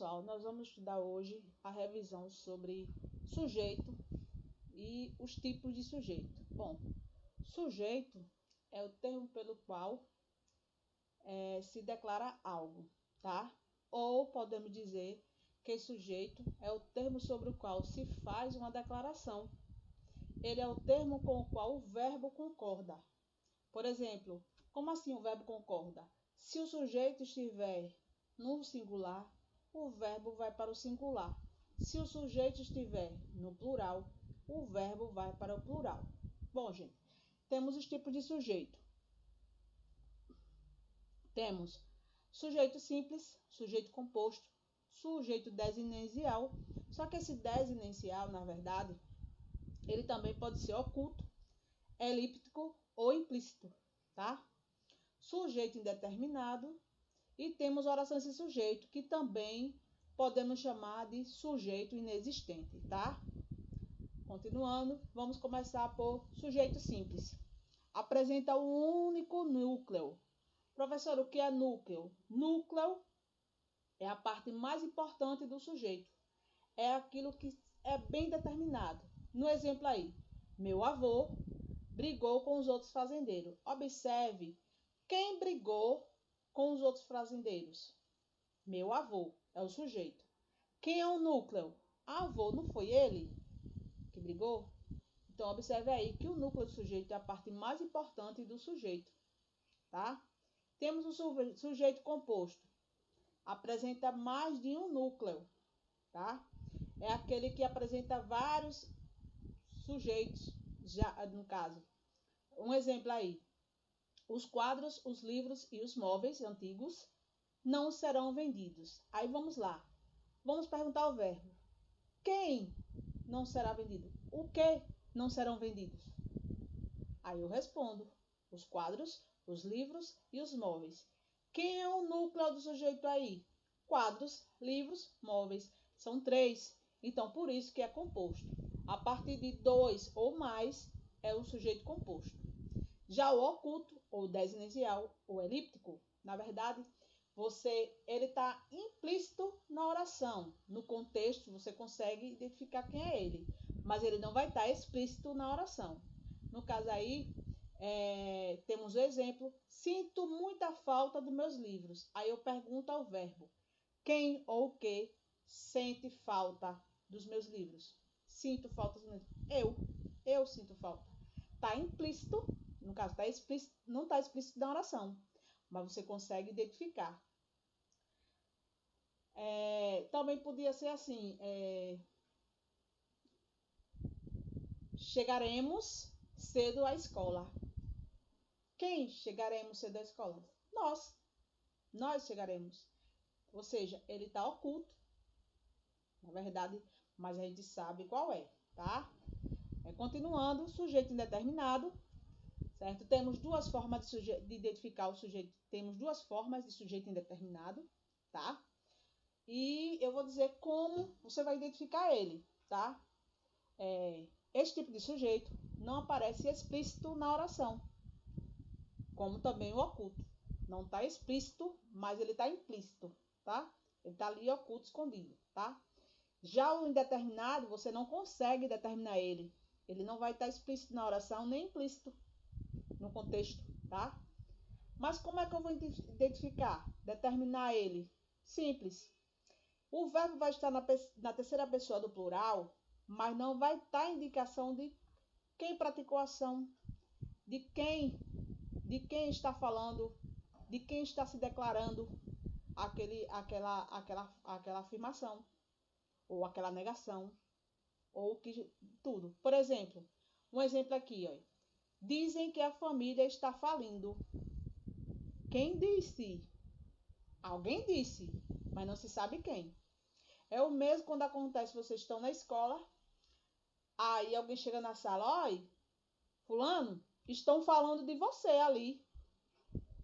pessoal, nós vamos estudar hoje a revisão sobre sujeito e os tipos de sujeito. Bom, sujeito é o termo pelo qual se declara algo, tá? Ou podemos dizer que sujeito é o termo sobre o qual se faz uma declaração. Ele é o termo com o qual o verbo concorda. Por exemplo, como assim o verbo concorda? Se o sujeito estiver no singular, o verbo vai para o singular. Se o sujeito estiver no plural, o verbo vai para o plural. Bom, gente, temos os tipos de sujeito. Temos sujeito simples, sujeito composto, sujeito desinencial. Só que esse desinencial, na verdade, ele também pode ser oculto, elíptico ou implícito, tá? Sujeito indeterminado. E temos oração sem sujeito, que também podemos chamar de sujeito inexistente, tá? Continuando, vamos começar por sujeito simples. Apresenta um único núcleo. Professor, o que é núcleo? Núcleo é a parte mais importante do sujeito. É aquilo que é bem determinado. No exemplo aí, meu avô brigou com os outros fazendeiros. Observe, quem brigou com os outros fazendeiros? Meu avô é o sujeito. Quem é o núcleo? Avô, não foi ele que brigou? Então, observe aí que o núcleo do sujeito é a parte mais importante do sujeito, tá? Temos o sujeito composto. Apresenta mais de um núcleo, tá? É aquele que apresenta vários sujeitos, já no caso. Um exemplo aí. Os quadros, os livros e os móveis antigos não serão vendidos. Aí vamos lá. Vamos perguntar o verbo. Quem não será vendido? O que não serão vendidos? Aí eu respondo. Os quadros, os livros e os móveis. Quem é o núcleo do sujeito aí? Quadros, livros, móveis. São 3. Então, por isso que é composto. A partir de 2 ou mais é o sujeito composto. Já o oculto, ou desinencial, ou elíptico, na verdade, ele está implícito na oração. No contexto, você consegue identificar quem é ele, mas ele não vai estar explícito na oração. No caso aí, temos o exemplo, sinto muita falta dos meus livros. Aí eu pergunto ao verbo, quem ou o que sente falta dos meus livros? Sinto falta dos meus livros. Eu sinto falta. Está implícito. No caso, não está explícito na oração, mas você consegue identificar. Também podia ser assim, chegaremos cedo à escola. Quem chegaremos cedo à escola? Nós chegaremos. Ou seja, ele está oculto, na verdade, mas a gente sabe qual é, tá? Continuando, sujeito indeterminado. Certo? Temos duas formas de identificar o sujeito. Temos duas formas de sujeito indeterminado, tá? E eu vou dizer como você vai identificar ele, tá? Esse tipo de sujeito não aparece explícito na oração, como também o oculto. Não está explícito, mas ele está implícito, tá? Ele está ali oculto, escondido, tá? Já o indeterminado, você não consegue determinar ele. Ele não vai estar explícito na oração, nem implícito no contexto, tá? Mas como é que eu vou identificar, determinar ele? Simples. O verbo vai estar na terceira pessoa do plural, mas não vai estar a indicação de quem praticou a ação, de quem está falando, de quem está se declarando aquela afirmação, ou aquela negação, ou tudo. Por exemplo, um exemplo aqui, ó. Dizem que a família está falindo. Quem disse? Alguém disse, mas não se sabe quem. É o mesmo quando acontece, vocês estão na escola, aí alguém chega na sala, oi, fulano, estão falando de você ali.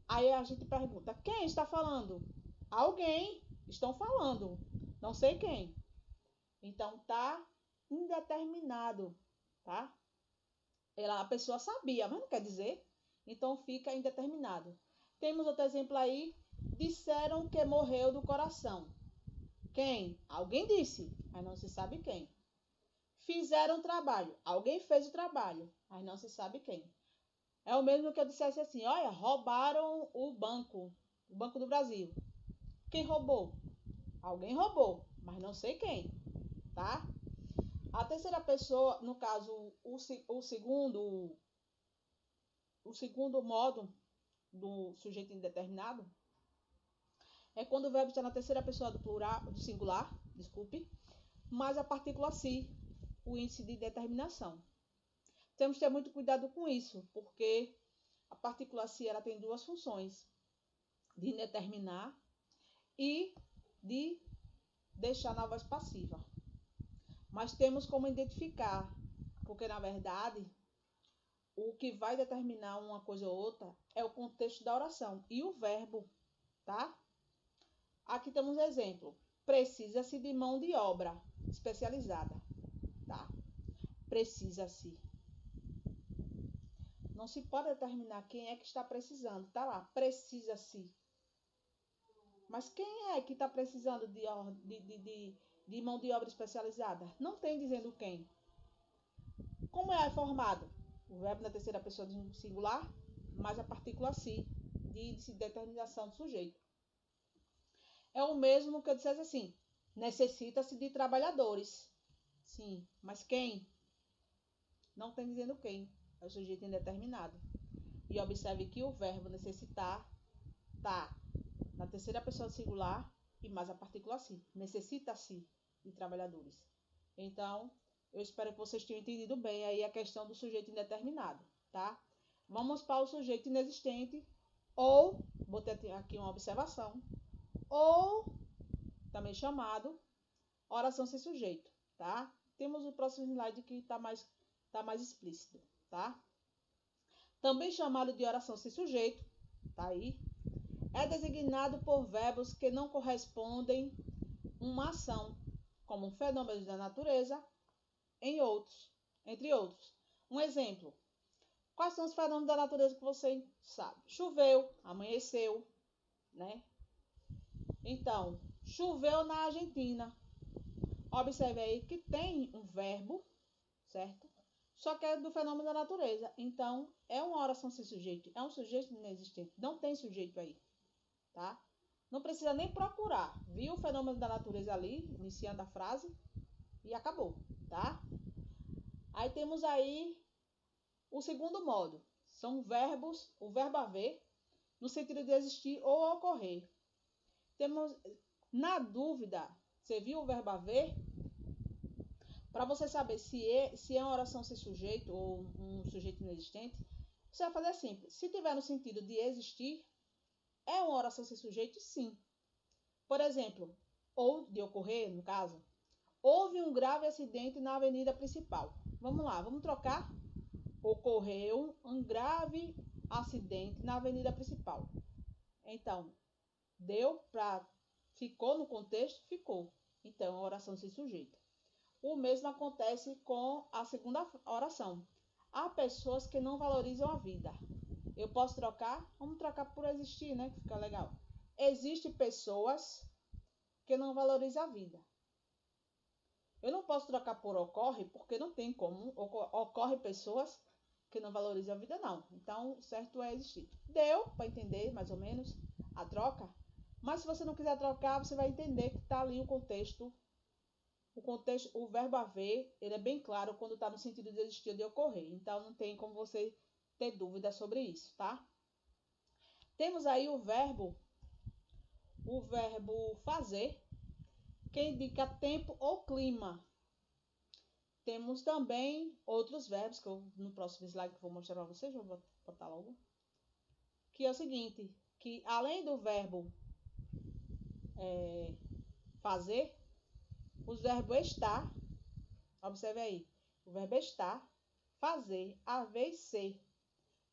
Aí a gente pergunta, quem está falando? Alguém, estão falando, não sei quem. Então tá indeterminado, tá? A pessoa sabia, mas não quer dizer. Então fica indeterminado. Temos outro exemplo aí. Disseram que morreu do coração. Quem? Alguém disse, mas não se sabe quem. Fizeram trabalho. Alguém fez o trabalho, mas não se sabe quem. É o mesmo que eu dissesse assim, olha, roubaram o Banco do Brasil. Quem roubou? Alguém roubou, mas não sei quem, tá? A terceira pessoa, no caso, o segundo modo do sujeito indeterminado é quando o verbo está na terceira pessoa do plural, do singular, desculpe, mais a partícula si, o índice de determinação. Temos que ter muito cuidado com isso, porque a partícula si ela tem duas funções, de determinar e de deixar na voz passiva. Mas temos como identificar, porque na verdade o que vai determinar uma coisa ou outra é o contexto da oração e o verbo, tá? Aqui temos um exemplo. Precisa-se de mão de obra especializada, tá? Precisa-se. Não se pode determinar quem é que está precisando, tá lá, precisa-se. Mas quem é que está precisando de mão de obra especializada? Não tem dizendo quem. Como é formado? O verbo na terceira pessoa do singular, mais a partícula si, de determinação do sujeito. É o mesmo que eu dissesse assim, necessita-se de trabalhadores. Sim, mas quem? Não tem dizendo quem. É o sujeito indeterminado. E observe que o verbo necessitar está na terceira pessoa singular e mais a partícula si. Necessita-se de trabalhadores. Então, eu espero que vocês tenham entendido bem aí a questão do sujeito indeterminado, tá? Vamos para o sujeito inexistente ou, botei aqui uma observação, ou também chamado oração sem sujeito, tá? Temos o próximo slide que está mais explícito, tá? Também chamado de oração sem sujeito, tá aí, é designado por verbos que não correspondem uma ação, como fenômenos da natureza, entre outros. Um exemplo. Quais são os fenômenos da natureza que você sabe? Choveu, amanheceu, né? Então, choveu na Argentina. Observe aí que tem um verbo, certo? Só que é do fenômeno da natureza. Então, é uma oração sem sujeito. É um sujeito inexistente. Não tem sujeito aí, tá? Não precisa nem procurar. Viu o fenômeno da natureza ali, iniciando a frase, e acabou, tá? Aí temos aí o segundo modo. São verbos, o verbo haver, no sentido de existir ou ocorrer. Temos, na dúvida, você viu o verbo haver? Para você saber se é uma oração sem sujeito ou um sujeito inexistente, você vai fazer simples. Se tiver no sentido de existir, é uma oração sem sujeito, sim. Por exemplo, ou de ocorrer, no caso, houve um grave acidente na avenida principal. Vamos lá, vamos trocar? Ocorreu um grave acidente na avenida principal. Então, ficou no contexto? Ficou. Então, a oração sem sujeito. O mesmo acontece com a segunda oração. Há pessoas que não valorizam a vida. Eu posso trocar? Vamos trocar por existir, né? Que fica legal. Existem pessoas que não valorizam a vida. Eu não posso trocar por ocorre, porque não tem como. Ocorre pessoas que não valorizam a vida, não. Então, o certo é existir. Deu para entender, mais ou menos, a troca? Mas se você não quiser trocar, você vai entender que está ali o contexto, o verbo haver, ele é bem claro quando está no sentido de existir ou de ocorrer. Então, não tem como você ter dúvida sobre isso, tá? Temos aí o verbo fazer, que indica tempo ou clima. Temos também outros verbos, que eu, no próximo slide que eu vou mostrar para vocês, vou botar logo, que é o seguinte, que além do verbo fazer, os verbos estar, observe aí, o verbo estar, fazer, haver e ser.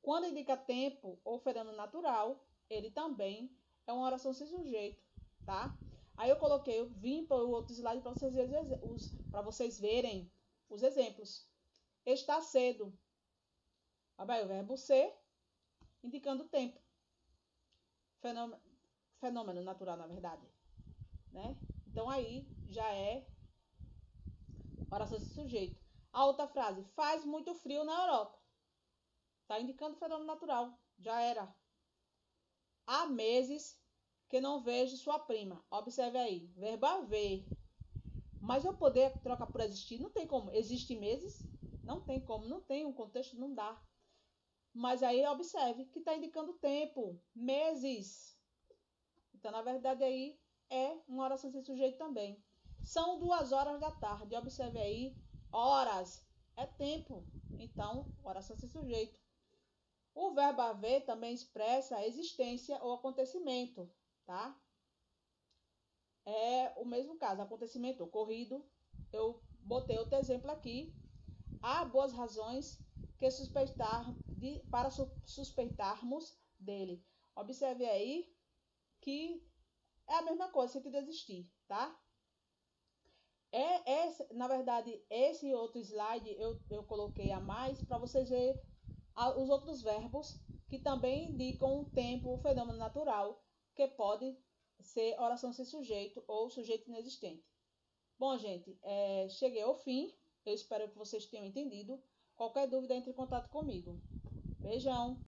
Quando indica tempo ou fenômeno natural, ele também é uma oração sem sujeito, tá? Aí eu vim para o outro slide para vocês verem os exemplos. Está cedo. Aí o verbo ser, indicando tempo. Fenômeno natural, na verdade. Né? Então aí já é oração sem sujeito. A outra frase, faz muito frio na Europa. Está indicando fenômeno natural. Já era. Há meses que não vejo sua prima. Observe aí. Verbo haver. Mas eu poder trocar por existir, não tem como. Existe meses? Não tem como. Não tem um contexto, não dá. Mas aí observe que está indicando tempo. Meses. Então, na verdade, aí é uma oração sem sujeito também. São 2 horas da tarde. Observe aí. Horas. É tempo. Então, oração sem sujeito. O verbo haver também expressa a existência ou acontecimento, tá? É o mesmo caso, acontecimento ocorrido. Eu botei outro exemplo aqui. Há boas razões que para suspeitarmos dele. Observe aí que é a mesma coisa, sentido existir, tá? Na verdade, esse outro slide eu coloquei a mais para vocês verem os outros verbos que também indicam o tempo, o fenômeno natural, que pode ser oração sem sujeito ou sujeito inexistente. Bom, gente, cheguei ao fim. Eu espero que vocês tenham entendido. Qualquer dúvida, entre em contato comigo. Beijão!